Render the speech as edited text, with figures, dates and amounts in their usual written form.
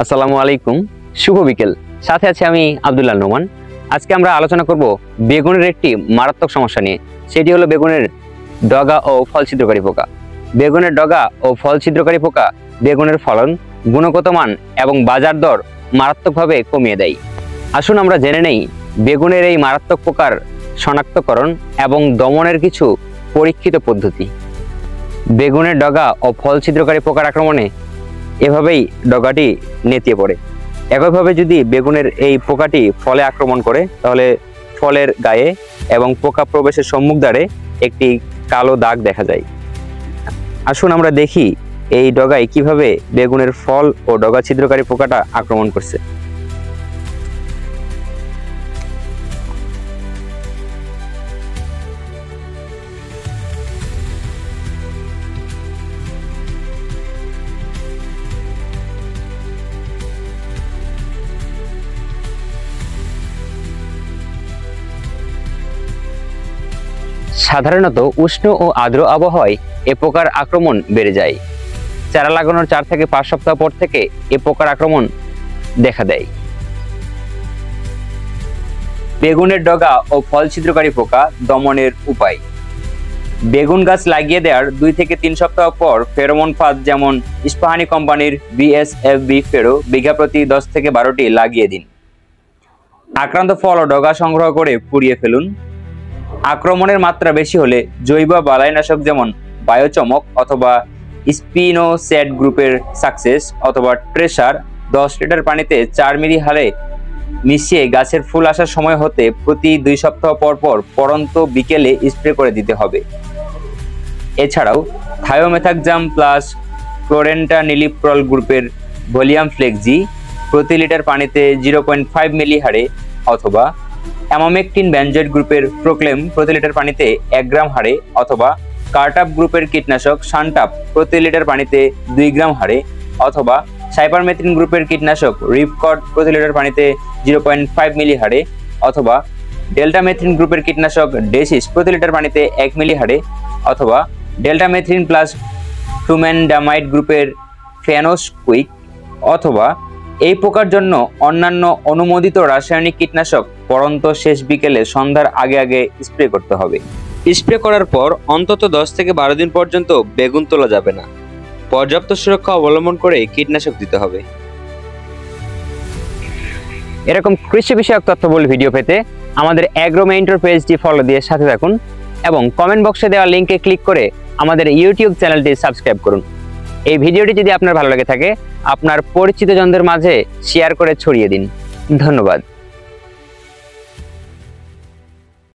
আসসালামু আলাইকুম, শুভ বিকেল। সাথে আছে আমি আব্দুল্লাহ নোমান। আজকে আমরা আলোচনা করব বেগুনের একটি মারাত্মক সমস্যা নিয়ে। সেটি হলো বেগুনের ডগা ও ফল ছিদ্রকারী পোকা। বেগুনের ডগা ও ফল ছিদ্রকারী পোকা বেগুনের ফলন, গুণগত মান এবং বাজার দর মারাত্মকভাবে কমিয়ে দেয়। আসুন আমরা জেনে নেই বেগুনের এই মারাত্মক পোকার শনাক্তকরণ এবং দমনের কিছু পরীক্ষিত পদ্ধতি। বেগুনের ডগা ও ফল ছিদ্রকারী পোকার আক্রমণে এভাবেই ডগাটি নেতিয়ে পড়ে। একইভাবে যদি বেগুনের এই পোকাটি ফলে আক্রমণ করে তাহলে ফলের গায়ে এবং পোকা প্রবেশের সম্মুখদ্বারে একটি কালো দাগ দেখা যায়। আসুন আমরা দেখি এই ডগায় কিভাবে বেগুনের ফল ও ডগা ছিদ্রকারী পোকাটা আক্রমণ করছে। সাধারণত উষ্ণ ও আর্দ্র আবহাওয়ায় এ পোকার আক্রমণ বেড়ে যায়। চারা লাগানোর 4 থেকে 5 সপ্তাহ পর থেকে এ পোকার আক্রমণ দেখা দেয়। বেগুনের ডগা ও ফল ছিদ্রকারী পোকা দমনের উপায়। বেগুন গাছ লাগিয়ে দেওয়ার 2 থেকে 3 সপ্তাহ পর ফেরোমন ফাঁদ যেমন ইস্পাহানি কোম্পানির BSFB ফেরো বিঘা প্রতি 10 থেকে 12টি লাগিয়ে দিন। আক্রান্ত ফল ও ডগা সংগ্রহ করে পুড়িয়ে ফেলুন। আক্রমণের মাত্রা বেশি হলে জৈব বালাইনাশক যেমন বায়োচমক অথবা স্পিনোস্যাট গ্রুপের সাকসেস অথবা ট্রেসার 10 লিটার পানিতে 4 মিলি হারে মিশিয়ে গাছের ফুল আসার সময় হতে প্রতি 2 সপ্তাহ পর পর পরন্ত বিকেলে স্প্রে করে দিতে হবে। এছাড়াও থায়োমেথাক্সাম প্লাস ক্লোরেন্টানিলিপ্রল গ্রুপের ভলিয়াম ফ্লেক্সি প্রতি লিটার পানিতে 0.5 মিলি হারে অথবা অ্যামামেকটিন বেনজয়েড গ্রুপের প্রোক্লেম প্রতি লিটার পানিতে 1 গ্রাম হারে অথবা কার্টাপ গ্রুপের কীটনাশক শানটাপ প্রতি লিটার পানিতে 2 গ্রাম হারে অথবা সাইপারমেথ্রিন গ্রুপের কীটনাশক রিপকট প্রতি লিটার পানিতে 0.5 মিলি হারে অথবা ডেল্টামেথ্রিন গ্রুপের কীটনাশক ডেসিস প্রতি লিটার পানিতে 1 মিলি হারে অথবা ডেল্টামেথ্রিন প্লাস ফ্লুমেন্ডামাইড গ্রুপের ফেনোসকুইক অথবা এই পোকার জন্য অন্যান্য অনুমোদিত রাসায়নিক কীটনাশক পরন্ত শেষ বিকেলে সন্ধ্যার আগে আগে স্প্রে করতে হবে। স্প্রে করার পর অন্তত 10 থেকে 12 দিন পর্যন্ত বেগুন তোলা যাবে না। পর্যাপ্ত সুরক্ষা অবলম্বন করে কীটনাশক দিতে হবে। এরকম কৃষি বিষয়ক তথ্যবহুল ভিডিও পেতে আমাদের অ্যাগ্রো মেন্টর পেজটি ফলো দিয়ে সাথে থাকুন এবং কমেন্ট বক্সে দেওয়া লিঙ্কে ক্লিক করে আমাদের ইউটিউব চ্যানেলটি সাবস্ক্রাইব করুন। এই ভিডিওটি যদি আপনার ভালো লেগে থাকে আপনার পরিচিত জনদের মাঝে শেয়ার করে ছড়িয়ে দিন। ধন্যবাদ।